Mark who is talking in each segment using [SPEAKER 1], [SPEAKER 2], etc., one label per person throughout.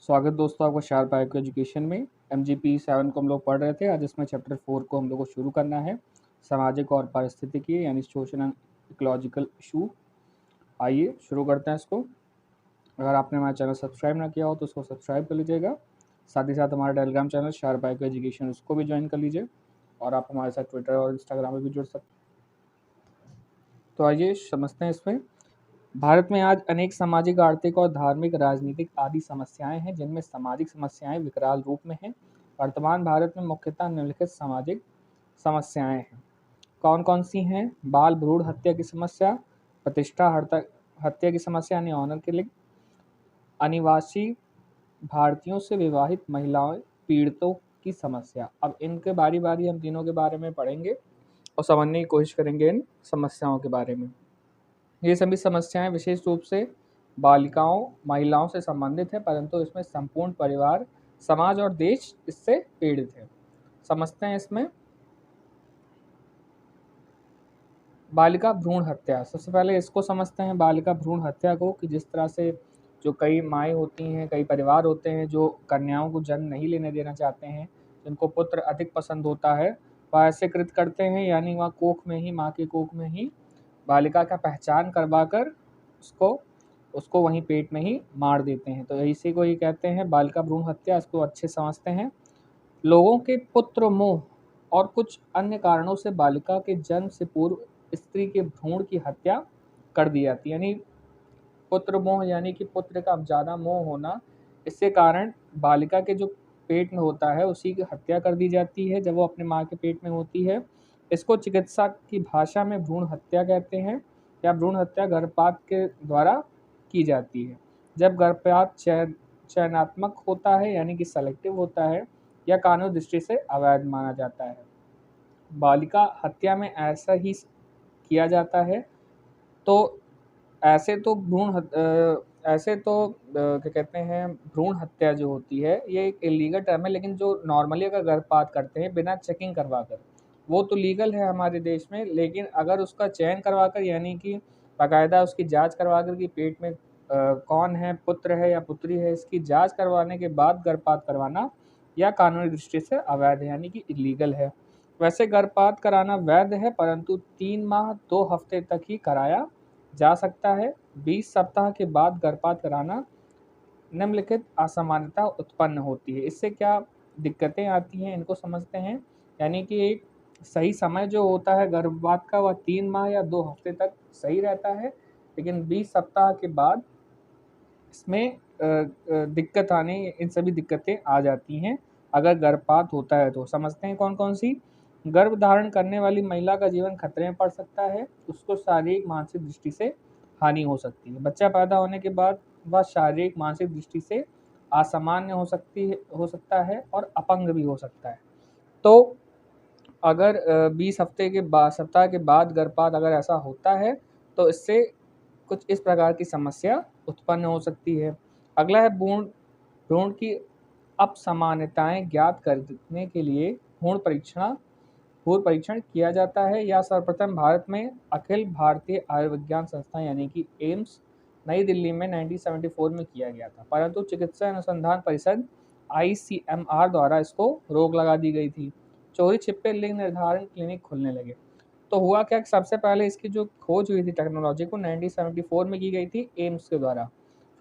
[SPEAKER 1] स्वागत दोस्तों आपका शार्प बायो एजुकेशन में। MGP 7 को हम लोग पढ़ रहे थे। आज इसमें चैप्टर 4 को हम लोग को शुरू करना है, सामाजिक और पारिस्थितिकी यानी सोशल एंड इकोलॉजिकल इशू। आइए शुरू करते हैं इसको। अगर आपने हमारा चैनल सब्सक्राइब ना किया हो तो उसको सब्सक्राइब कर लीजिएगा। साथ ही साथ हमारा Telegram channel sharp bio education उसको भी ज्वाइन कर लीजिए और आप हमारे साथ ट्विटर और इंस्टाग्राम में भी जुड़ सकते हैं। तो आइए समझते हैं इसमें। भारत में आज अनेक सामाजिक, आर्थिक और धार्मिक, राजनीतिक आदि समस्याएं हैं, जिनमें सामाजिक समस्याएं विकराल रूप में हैं। वर्तमान भारत में मुख्यतः निम्नलिखित सामाजिक समस्याएं हैं। कौन कौन सी हैं? बाल भ्रूण हत्या की समस्या, प्रतिष्ठा हत्या की समस्या यानी ऑनर किलिंग, अनिवासी भारतीयों से विवाहित महिलाएं पीड़ितों की समस्या। अब इनके बारी बारी हम तीनों के बारे में पढ़ेंगे और समझने की कोशिश करेंगे इन समस्याओं के बारे में। ये सभी समस्याएं विशेष रूप से बालिकाओं, महिलाओं से संबंधित है, परंतु इसमें संपूर्ण परिवार, समाज और देश इससे पीड़ित है। समझते हैं इसमें। बालिका भ्रूण हत्या, सबसे पहले इसको समझते हैं बालिका भ्रूण हत्या को, कि जिस तरह से जो कई माएँ होती हैं, कई परिवार होते हैं जो कन्याओं को जन्म नहीं लेने देना चाहते हैं, जिनको पुत्र अधिक पसंद होता है, वह ऐसे कृत्य करते हैं, यानी वह कोख में ही, माँ के कोख में ही बालिका का पहचान करवा कर उसको उसको वहीं पेट में ही मार देते हैं। तो इसी को ही कहते हैं बालिका भ्रूण हत्या। इसको अच्छे समझते हैं। लोगों के पुत्र मोह और कुछ अन्य कारणों से बालिका के जन्म से पूर्व स्त्री के भ्रूण की हत्या कर दी जाती है। यानी पुत्र मोह यानी कि पुत्र का ज़्यादा मोह होना, इसके कारण बालिका के जो पेट में होता है उसी की हत्या कर दी जाती है जब वो अपने माँ के पेट में होती है। इसको चिकित्सा की भाषा में भ्रूण हत्या कहते हैं, या भ्रूण हत्या गर्भपात के द्वारा की जाती है। जब गर्भपात चयनात्मक होता है यानी कि सेलेक्टिव होता है, या कानूनी दृष्टि से अवैध माना जाता है। बालिका हत्या में ऐसा ही किया जाता है। तो ऐसे तो क्या कहते हैं, भ्रूण हत्या जो होती है ये एक इलीगल टर्म है, लेकिन जो नॉर्मली अगर गर्भपात करते हैं बिना चेकिंग करवा कर, वो तो लीगल है हमारे देश में। लेकिन अगर उसका चयन करवा कर, यानी कि बाकायदा उसकी जांच करवा कर कि पेट में कौन है, पुत्र है या पुत्री है, इसकी जांच करवाने के बाद गर्भपात करवाना या कानूनी दृष्टि से अवैध है, यानी कि इलीगल है। वैसे गर्भपात कराना वैध है, परंतु 3 माह 2 हफ्ते तक ही कराया जा सकता है। 20 सप्ताह के बाद गर्भपात कराना निम्नलिखित असामान्यता उत्पन्न होती है। इससे क्या दिक्कतें आती हैं, इनको समझते हैं। यानी कि एक सही समय जो होता है गर्भपात का, वह 3 माह या 2 हफ्ते तक सही रहता है, लेकिन 20 सप्ताह के बाद इसमें दिक्कत आने, इन सभी दिक्कतें आ जाती हैं अगर गर्भपात होता है। तो समझते हैं कौन कौन सी। गर्भ धारण करने वाली महिला का जीवन खतरे में पड़ सकता है, उसको शारीरिक मानसिक दृष्टि से हानि हो सकती है। बच्चा पैदा होने के बाद वह शारीरिक मानसिक दृष्टि से असामान्य हो सकता है और अपंग भी हो सकता है। तो अगर 20 हफ्ते के बाद, सप्ताह के बाद गर्भपात अगर ऐसा होता है, तो इससे कुछ इस प्रकार की समस्या उत्पन्न हो सकती है। अगला है भ्रूण भ्रूण की अपसामान्यताएं ज्ञात करने के लिए भ्रूण परीक्षण किया जाता है, या सर्वप्रथम भारत में अखिल भारतीय आयुर्विज्ञान संस्थान यानी कि एम्स नई दिल्ली में 1974 में किया गया था, परंतु चिकित्सा अनुसंधान परिषद ICMR द्वारा इसको रोक लगा दी गई थी। चोरी छिपे लिंग निर्धारण क्लिनिक खुलने लगे। तो हुआ क्या कि सबसे पहले इसकी जो खोज हुई थी टेक्नोलॉजी को 1974 में की गई थी एम्स के द्वारा।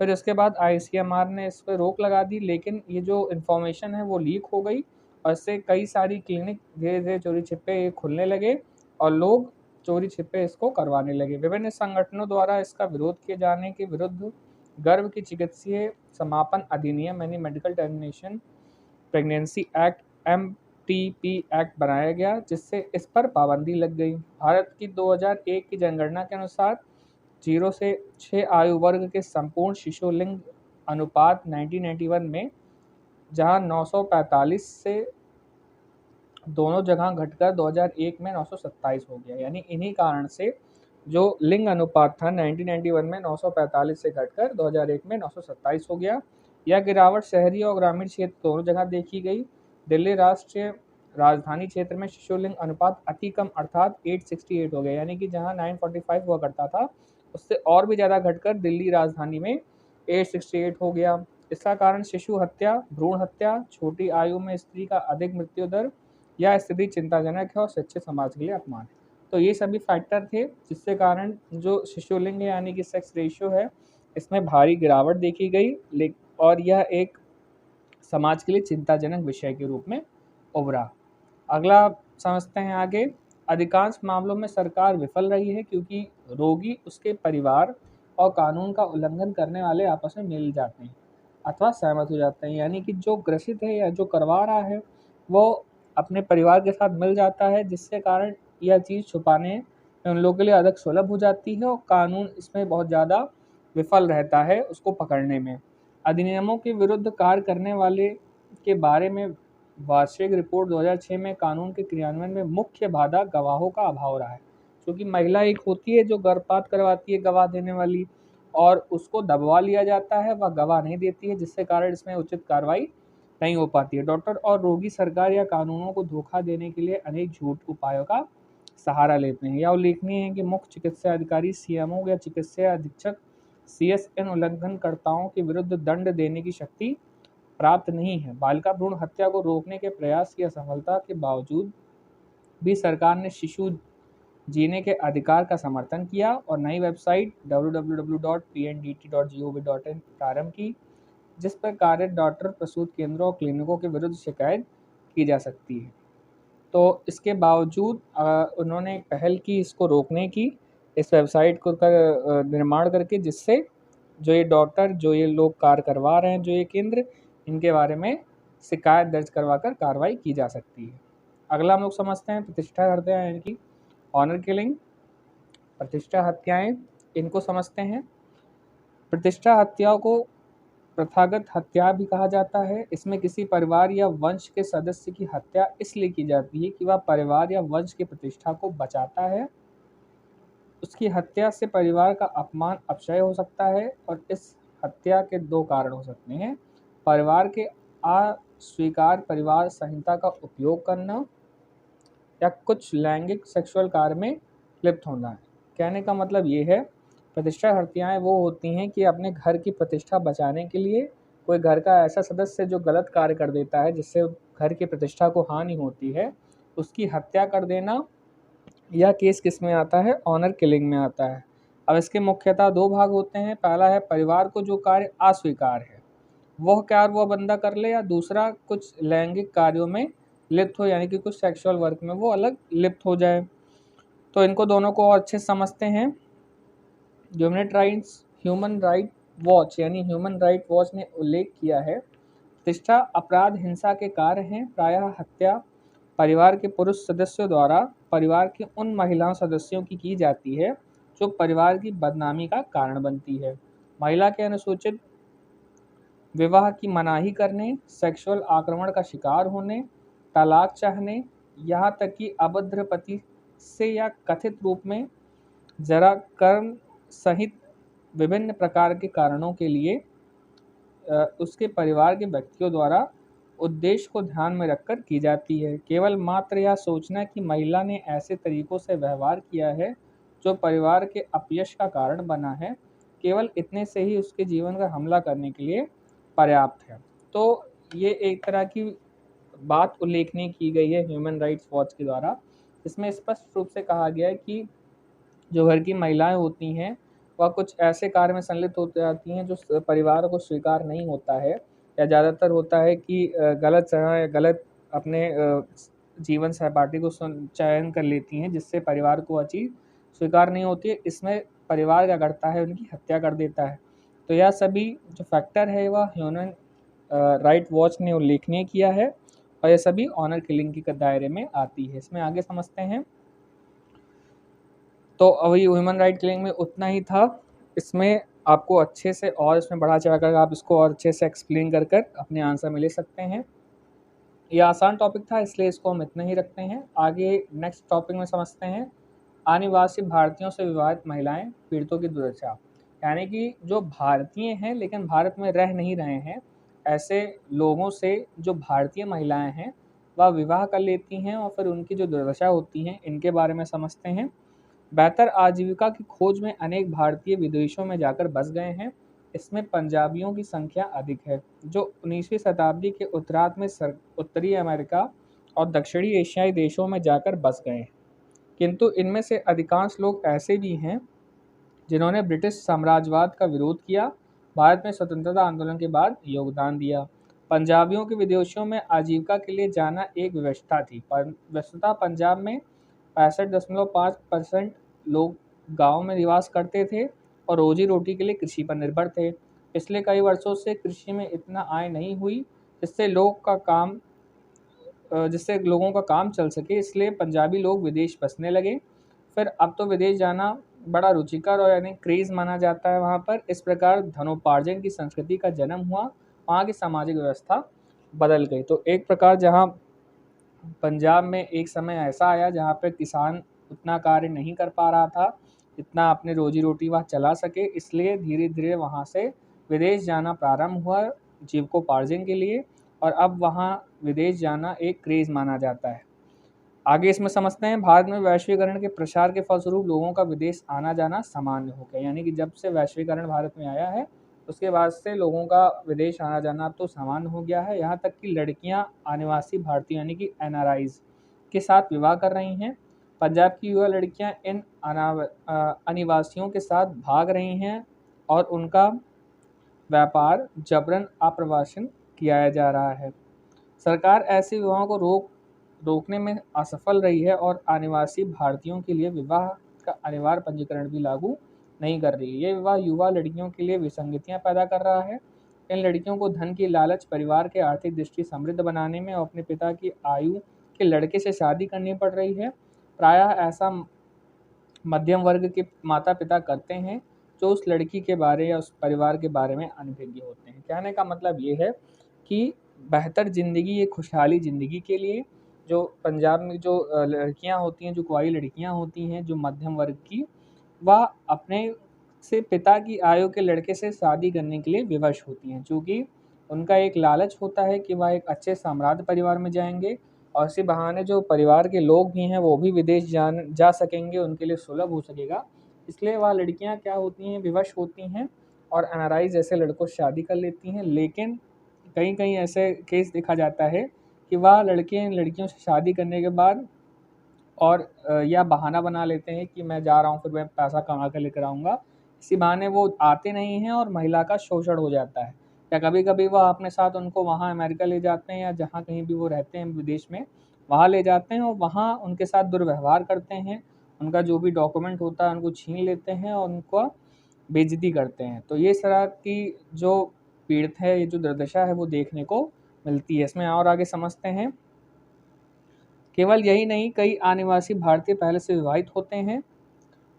[SPEAKER 1] फिर उसके बाद ICMR ने इस पर रोक लगा दी, लेकिन ये जो इन्फॉर्मेशन है वो लीक हो गई और इससे कई सारी क्लिनिक धीरे धीरे चोरी छिपे खुलने लगे और लोग चोरी छिपे इसको करवाने लगे। विभिन्न संगठनों द्वारा इसका विरोध किए जाने के विरुद्ध गर्भ की चिकित्सीय समापन अधिनियम यानी medical termination pregnancy act MTP act बनाया गया, जिससे इस पर पाबंदी लग गई। भारत की 2001 की जनगणना के अनुसार 0 से 6 आयु वर्ग के संपूर्ण शिशु लिंग अनुपात 1991 में जहां 945 से दोनों जगह घटकर 2001 में 927 हो गया। यानी इन्हीं कारण से जो लिंग अनुपात था 1991 में 945 से घटकर 2001 में 927 हो गया। यह गिरावट शहरी और ग्रामीण क्षेत्र दोनों जगह देखी गई। दिल्ली राष्ट्रीय राजधानी क्षेत्र में शिशु लिंग अनुपात अति कम अर्थात 868 हो गया, यानी कि जहां 945 हुआ करता था उससे और भी ज़्यादा घटकर दिल्ली राजधानी में 868 हो गया। इसका कारण शिशु हत्या, भ्रूण हत्या, छोटी आयु में स्त्री का अधिक मृत्यु दर या स्थिति चिंताजनक है और शिक्षित समाज के लिए अपमान है। तो ये सभी फैक्टर थे जिसके कारण जो शिशुलिंग यानी कि सेक्स रेशियो है, इसमें भारी गिरावट देखी गई और यह एक समाज के लिए चिंताजनक विषय के रूप में उभरा। अगला समझते हैं आगे। अधिकांश मामलों में सरकार विफल रही है क्योंकि रोगी, उसके परिवार और कानून का उल्लंघन करने वाले आपस में मिल जाते हैं अथवा सहमत हो जाते हैं। यानी कि जो ग्रसित है या जो करवा रहा है वो अपने परिवार के साथ मिल जाता है, जिसके कारण यह चीज़ छुपाने में उन लोगों के लिए अधिक सुलभ हो जाती है और कानून इसमें बहुत ज़्यादा विफल रहता है उसको पकड़ने में। अधिनियमों के विरुद्ध कार्य करने वाले के बारे में वार्षिक रिपोर्ट 2006 में कानून के क्रियान्वयन में मुख्य बाधा गवाहों का अभाव रहा है। क्योंकि महिला एक होती है जो गर्भपात करवाती है गवाह देने वाली, और उसको दबवा लिया जाता है, वह गवाह नहीं देती है, जिससे कारण इसमें उचित कार्रवाई नहीं हो पाती है। डॉक्टर और रोगी सरकार या कानूनों को धोखा देने के लिए अनेक झूठ उपायों का सहारा लेते हैं। यह उल्लेखनीय है कि मुख्य चिकित्सा अधिकारी सीएमओ या चिकित्सा अधीक्षक सीएसएन उल्लंघनकर्ताओं के विरुद्ध दंड देने की शक्ति प्राप्त नहीं है। बालिका भ्रूण हत्या को रोकने के प्रयास की असफलता के बावजूद भी सरकार ने शिशु जीने के अधिकार का समर्थन किया और नई वेबसाइट www.pndt.gov.in प्रारंभ की, जिस पर कार्यरत डॉक्टर, प्रसूति केंद्रों और क्लिनिकों के विरुद्ध शिकायत की जा सकती है। तो इसके बावजूद उन्होंने एक पहल की इसको रोकने की, इस वेबसाइट को निर्माण करके, जिससे जो ये डॉक्टर, जो ये लोग कार्य करवा रहे हैं, जो ये केंद्र, इनके बारे में शिकायत दर्ज करवाकर कार्रवाई की जा सकती है। अगला हम लोग समझते हैं प्रतिष्ठा हत्या यानी कि ऑनर किलिंग। प्रतिष्ठा हत्याएं, इनको समझते हैं। प्रतिष्ठा हत्याओं को प्रथागत हत्या भी कहा जाता है। इसमें किसी परिवार या वंश के सदस्य की हत्या इसलिए की जाती है कि वह परिवार या वंश की प्रतिष्ठा को बचाता है। उसकी हत्या से परिवार का अपमान, अपक्षय हो सकता है और इस हत्या के दो कारण हो सकते हैं। परिवार के अस्वीकार परिवार संहिता का उपयोग करना या कुछ लैंगिक सेक्सुअल कार्य में लिप्त होना है। कहने का मतलब ये है, प्रतिष्ठा हत्याएं वो होती हैं कि अपने घर की प्रतिष्ठा बचाने के लिए कोई घर का ऐसा सदस्य जो गलत कार्य कर देता है, जिससे घर की प्रतिष्ठा को हानि होती है, उसकी हत्या कर देना। यह केस किस में आता है? ऑनर किलिंग में आता है। अब इसके मुख्यतः दो भाग होते हैं। पहला है परिवार को जो कार्य अस्वीकार है वह कार्य वह बंदा कर ले, या दूसरा कुछ लैंगिक कार्यों में लिप्त हो, यानी कि कुछ सेक्सुअल वर्क में वो अलग लिप्त हो जाए। तो इनको दोनों को और अच्छे से समझते हैं। ह्यूमन राइट वॉच यानी ह्यूमन राइट वॉच ने उल्लेख किया है, प्रतिष्ठा अपराध हिंसा के कार्य हैं। प्रायः हत्या परिवार के पुरुष सदस्यों द्वारा परिवार के उन महिला सदस्यों की जाती है जो परिवार की बदनामी का कारण बनती है। महिला के अनुचित विवाह की मनाही करने, सेक्सुअल आक्रमण का शिकार होने, तलाक चाहने, यहाँ तक कि अभद्र पति से या कथित रूप में जरा कर्म सहित विभिन्न प्रकार के कारणों के लिए उसके परिवार के व्यक्तियों द्वारा उद्देश्य को ध्यान में रखकर की जाती है। केवल मात्र यह सोचना कि महिला ने ऐसे तरीकों से व्यवहार किया है जो परिवार के अपयश का कारण बना है, केवल इतने से ही उसके जीवन का हमला करने के लिए पर्याप्त है। तो ये एक तरह की बात उल्लेखनीय की गई है ह्यूमन राइट्स वॉच के द्वारा। इसमें स्पष्ट रूप से कहा गया है कि जो घर की महिलाएं होती हैं वह कुछ ऐसे कार्य में संलिप्त हो जाती हैं जो परिवार को स्वीकार नहीं होता है, या ज़्यादातर होता है कि गलत समय या गलत अपने जीवन सहपाठी को चयन कर लेती हैं, जिससे परिवार को वह चीज़ स्वीकार नहीं होती है। इसमें परिवार क्या करता है, उनकी हत्या कर देता है। तो यह सभी जो फैक्टर है वह ह्यूमन राइट वॉच ने उल्लेखनीय किया है और यह सभी ऑनर किलिंग के दायरे में आती है। इसमें आगे समझते हैं। तो अभी ह्यूमन राइट किलिंग में उतना ही था। इसमें आपको अच्छे से और इसमें बढ़ा चढ़ाकर आप इसको और अच्छे से एक्सप्लेन कर कर अपने आंसर में ले सकते हैं। ये आसान टॉपिक था इसलिए इसको हम इतना ही रखते हैं। आगे नेक्स्ट टॉपिक में समझते हैं अनिवासी भारतीयों से विवाहित महिलाएं पीड़ितों की दुर्दशा। यानी कि जो भारतीय हैं लेकिन भारत में रह नहीं रहे हैं, ऐसे लोगों से जो भारतीय महिलाएं हैं वह विवाह कर लेती हैं और फिर उनकी जो दुर्दशा होती हैं, इनके बारे में समझते हैं। बेहतर आजीविका की खोज में अनेक भारतीय विदेशों में जाकर बस गए हैं। इसमें पंजाबियों की संख्या अधिक है, जो 19वीं शताब्दी के उत्तरार्ध में उत्तरी अमेरिका और दक्षिणी एशियाई देशों में जाकर बस गए। किंतु इनमें से अधिकांश लोग ऐसे भी हैं जिन्होंने ब्रिटिश साम्राज्यवाद का विरोध किया, भारत में स्वतंत्रता आंदोलन के बाद योगदान दिया। पंजाबियों के विदेशों में आजीविका के लिए जाना एक व्यवस्था थी। वस्तुतः पंजाब में 65.5% लोग गांव में निवास करते थे और रोजी रोटी के लिए कृषि पर निर्भर थे। पिछले कई वर्षों से कृषि में इतना आय नहीं हुई जिससे लोगों का काम चल सके, इसलिए पंजाबी लोग विदेश बसने लगे। फिर अब तो विदेश जाना बड़ा रुचिकर और यानी क्रेज़ माना जाता है वहाँ पर। इस प्रकार धनोपार्जन की संस्कृति का जन्म हुआ, वहाँ की सामाजिक व्यवस्था बदल गई। तो एक प्रकार जहाँ पंजाब में एक समय ऐसा आया जहाँ पे किसान उतना कार्य नहीं कर पा रहा था, इतना अपनी रोजी रोटी वह चला सके, इसलिए धीरे धीरे वहाँ से विदेश जाना प्रारंभ हुआ जीविकोपार्जन के लिए, और अब वहाँ विदेश जाना एक क्रेज़ माना जाता है। आगे इसमें समझते हैं, भारत में वैश्वीकरण के प्रसार के फलस्वरूप लोगों का विदेश आना जाना सामान्य हो गया। यानी कि जब से वैश्वीकरण भारत में आया है उसके बाद से लोगों का विदेश आना जाना तो सामान्य हो गया है। यहाँ तक कि लड़कियाँ अनिवासी भारतीय यानी कि एनआरआईज के साथ विवाह कर रही हैं। पंजाब की युवा लड़कियाँ इन अनिवासियों के साथ भाग रही हैं और उनका व्यापार जबरन आप्रवासन किया जा रहा है। सरकार ऐसे विवाहों को रोकने में असफल रही है और आदिवासी भारतीयों के लिए विवाह का अनिवार्य पंजीकरण भी लागू नहीं कर रही है। ये विवाह युवा लड़कियों के लिए विसंगतियां पैदा कर रहा है। इन लड़कियों को धन की लालच, परिवार के आर्थिक दृष्टि समृद्ध बनाने में और अपने पिता की आयु के लड़के से शादी करनी पड़ रही है। प्रायः ऐसा मध्यम वर्ग के माता पिता करते हैं जो उस लड़की के बारे या उस परिवार के बारे में अनभिज्ञ होते हैं। कहने का मतलब ये है कि बेहतर ज़िंदगी, एक खुशहाली ज़िंदगी के लिए जो पंजाब में जो लड़कियां होती हैं, जो कुंवारी लड़कियां होती हैं जो मध्यम वर्ग की, वह अपने से पिता की आयु के लड़के से शादी करने के लिए विवश होती हैं, चूँकि उनका एक लालच होता है कि वह एक अच्छे सम्राट परिवार में जाएंगे और इसी बहाने जो परिवार के लोग भी हैं वो भी विदेश जा सकेंगे, उनके लिए सुलभ हो सकेगा। इसलिए वह लड़कियां क्या होती हैं, विवश होती हैं और एनआरआई जैसे लड़कों से शादी कर लेती हैं। लेकिन कहीं कहीं ऐसे केस देखा जाता है कि वह लड़के लड़कियों से शादी करने के बाद और या बहाना बना लेते हैं कि मैं जा रहा हूँ, फिर मैं पैसा कमा कर लेकर आऊँगा। इसी बहाने वो आते नहीं हैं और महिला का शोषण हो जाता है। या कभी-कभी वह अपने साथ उनको वहाँ अमेरिका ले जाते हैं या जहाँ कहीं भी वो रहते हैं विदेश में, वहाँ ले जाते हैं और वहाँ उनके साथ दुर्व्यवहार करते हैं। उनका जो भी डॉक्यूमेंट होता है उनको छीन लेते हैं और उनका बेइज़्ज़ती करते हैं। तो ये इस तरह की जो पीड़ित है, ये जो दुर्दशा है वो देखने को मिलती है। इसमें और आगे समझते हैं, केवल यही नहीं, कई आदिवासी भारतीय पहले से विवाहित होते हैं,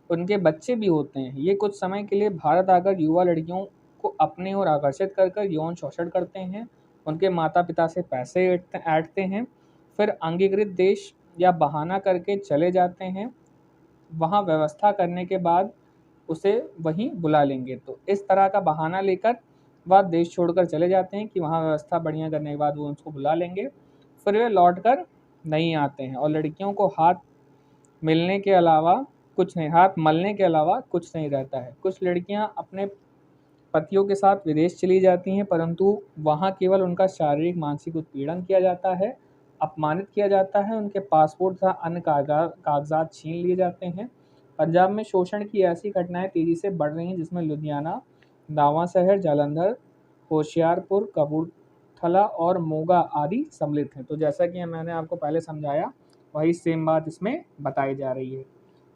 [SPEAKER 1] उनके बच्चे भी होते हैं। ये कुछ समय के लिए भारत आकर युवा लड़कियों को अपनी ओर आकर्षित कर कर यौन शोषण करते हैं, उनके माता पिता से पैसे ऐंठते हैं, फिर अंगीकृत देश या बहाना करके चले जाते हैं, वहाँ व्यवस्था करने के बाद उसे वहीं बुला लेंगे। तो इस तरह का बहाना लेकर वह देश छोड़कर चले जाते हैं कि वहाँ व्यवस्था बढ़िया करने के बाद वो उसको बुला लेंगे, फिर वे लौट कर नहीं आते हैं और लड़कियों को हाथ मलने के अलावा कुछ नहीं रहता है। कुछ लड़कियां अपने पतियों के साथ विदेश चली जाती हैं, परंतु वहां केवल उनका शारीरिक मानसिक उत्पीड़न किया जाता है, अपमानित किया जाता है, उनके पासपोर्ट तथा अन्य कागजात छीन लिए जाते हैं। पंजाब में शोषण की ऐसी घटनाएं तेजी से बढ़ रही हैं जिसमें लुधियाना, नावा शहर, जालंधर, होशियारपुर, कपूरथला और मोगा आदि सम्मिलित हैं। तो जैसा कि मैंने आपको पहले समझाया, वही सेम बात इसमें बताई जा रही है।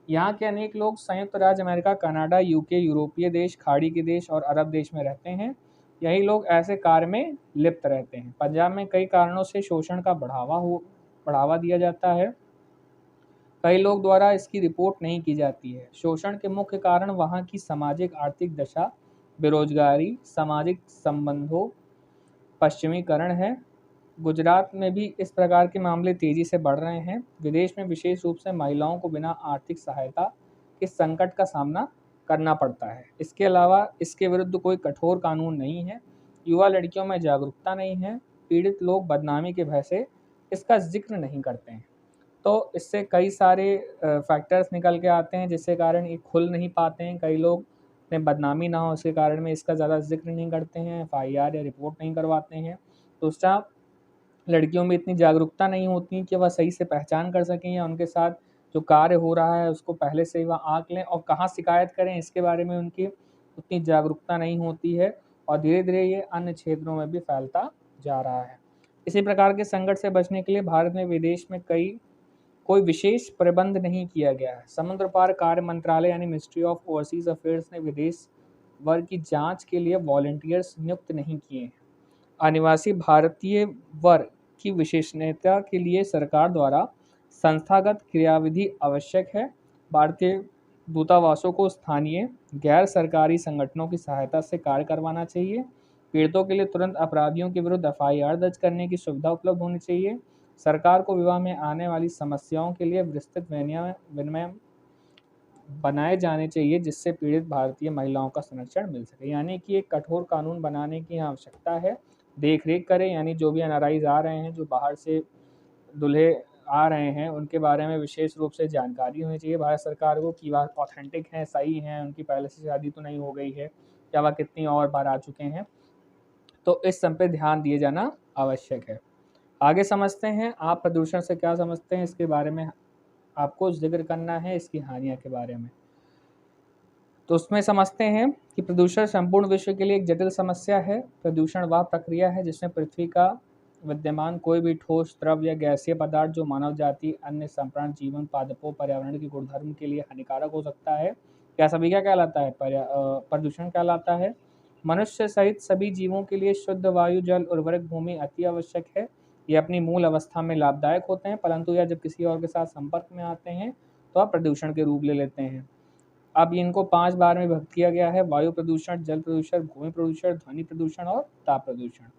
[SPEAKER 1] यहाँ के अनेक लोग संयुक्त राज्य अमेरिका, कनाडा, यूके, यूरोपीय देश, खाड़ी के देश और अरब देश में रहते हैं। यही लोग ऐसे कार्य में लिप्त रहते हैं। पंजाब में कई कारणों से शोषण का बढ़ावा दिया जाता है। कई लोग द्वारा इसकी रिपोर्ट नहीं की जाती है। शोषण के मुख्य कारण वहाँ की सामाजिक आर्थिक दशा, बेरोजगारी, सामाजिक संबंधों, पश्चिमीकरण है। गुजरात में भी इस प्रकार के मामले तेजी से बढ़ रहे हैं। विदेश में विशेष रूप से महिलाओं को बिना आर्थिक सहायता के संकट का सामना करना पड़ता है। इसके अलावा इसके विरुद्ध कोई कठोर कानून नहीं है। युवा लड़कियों में जागरूकता नहीं है। पीड़ित लोग बदनामी के भय से इसका जिक्र नहीं करते हैं। तो इससे कई सारे फैक्टर्स निकल के आते हैं जिसके कारण ये खुल नहीं पाते हैं। कई लोग में बदनामी ना हो इसके कारण में इसका ज़्यादा ज़िक्र नहीं करते हैं, एफआईआर या रिपोर्ट नहीं करवाते हैं। दूसरा, लड़कियों में इतनी जागरूकता नहीं होती कि वह सही से पहचान कर सकें या उनके साथ जो कार्य हो रहा है उसको पहले से ही वह आँक लें और कहाँ शिकायत करें इसके बारे में उनकी उतनी जागरूकता नहीं होती है और धीरे-धीरे ये अन्य क्षेत्रों में भी फैलता जा रहा है। इसी प्रकार के संकट से बचने के लिए भारत में विदेश में कोई विशेष प्रबंध नहीं किया गया है। समुद्र पार कार्य मंत्रालय यानी मिनिस्ट्री ऑफ ओवरसीज अफेयर्स ने विदेश वर्ग की जांच के लिए वॉलंटियर्स नियुक्त नहीं किए हैं। अनिवासी भारतीय वर्ग की विशेषज्ञता के लिए सरकार द्वारा संस्थागत क्रियाविधि आवश्यक है। भारतीय दूतावासों को स्थानीय गैर सरकारी संगठनों की सहायता से कार्य करवाना चाहिए। पीड़ितों के लिए तुरंत अपराधियों के विरुद्ध एफआईआर दर्ज करने की सुविधा उपलब्ध होनी चाहिए। सरकार को विवाह में आने वाली समस्याओं के लिए विस्तृत विनिमय बनाए जाने चाहिए जिससे पीड़ित भारतीय महिलाओं का संरक्षण मिल सके। यानी कि एक कठोर कानून बनाने की आवश्यकता है। देख रेख करें, यानी जो भी एनआरआईज आ रहे हैं, जो बाहर से दूल्हे आ रहे हैं, उनके बारे में विशेष रूप से जानकारी होनी चाहिए भारत सरकार को कि वह ऑथेंटिक हैं, सही हैं, उनकी पहले से शादी तो नहीं हो गई है या वह कितनी और बार आ चुके हैं। तो इस सब पे ध्यान दिए जाना आवश्यक है। आगे समझते हैं, आप प्रदूषण से क्या समझते हैं, इसके बारे में आपको जिक्र करना है, इसकी हानियों के बारे में। तो उसमें समझते हैं कि प्रदूषण संपूर्ण विश्व के लिए एक जटिल समस्या है। प्रदूषण वह प्रक्रिया है जिसमें पृथ्वी का विद्यमान कोई भी ठोस, द्रव या गैसीय पदार्थ जो मानव जाति, अन्य संपूर्ण जीवन पादपों, पर्यावरण के गुणधर्म के लिए हानिकारक हो सकता है। क्या सभी क्या कहलाता है? प्रदूषण कहलाता है। मनुष्य सहित सभी जीवों के लिए शुद्ध वायु, जल, उर्वरक, भूमि अति आवश्यक है। ये अपनी मूल अवस्था में लाभदायक होते हैं, परंतु यह जब किसी और के साथ संपर्क में आते हैं तो आप प्रदूषण के रूप ले लेते हैं। अब इनको 5 बार में विभक्त किया गया है: वायु प्रदूषण, जल प्रदूषण, भूमि प्रदूषण, ध्वनि प्रदूषण और ताप प्रदूषण।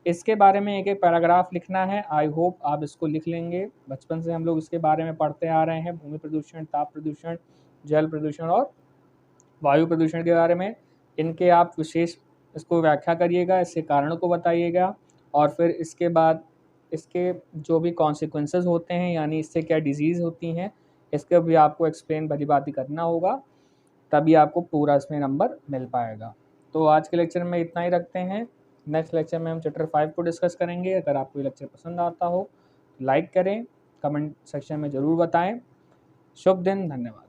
[SPEAKER 1] इसके बारे में एक-एक पैराग्राफ लिखना है। आई होप आप इसको लिख लेंगे। बचपन से हम लोग इसके बारे में पढ़ते आ रहे हैं, भूमि प्रदूषण, ताप प्रदूषण, जल प्रदूषण और वायु प्रदूषण के बारे में। इनके आप विशेष इसको व्याख्या करिएगा, इसके कारणों को बताइएगा और फिर इसके बाद इसके जो भी कॉन्सिक्वेंसेस होते हैं, यानी इससे क्या डिजीज़ होती हैं, इसका भी आपको एक्सप्लेन भली-भाँति करना होगा, तभी आपको पूरा इसमें नंबर मिल पाएगा। तो आज के लेक्चर में इतना ही रखते हैं। नेक्स्ट लेक्चर में हम चैप्टर 5 को डिस्कस करेंगे। अगर आपको ये लेक्चर पसंद आता हो, लाइक करें, कमेंट सेक्शन में ज़रूर बताएँ। शुभ दिन, धन्यवाद।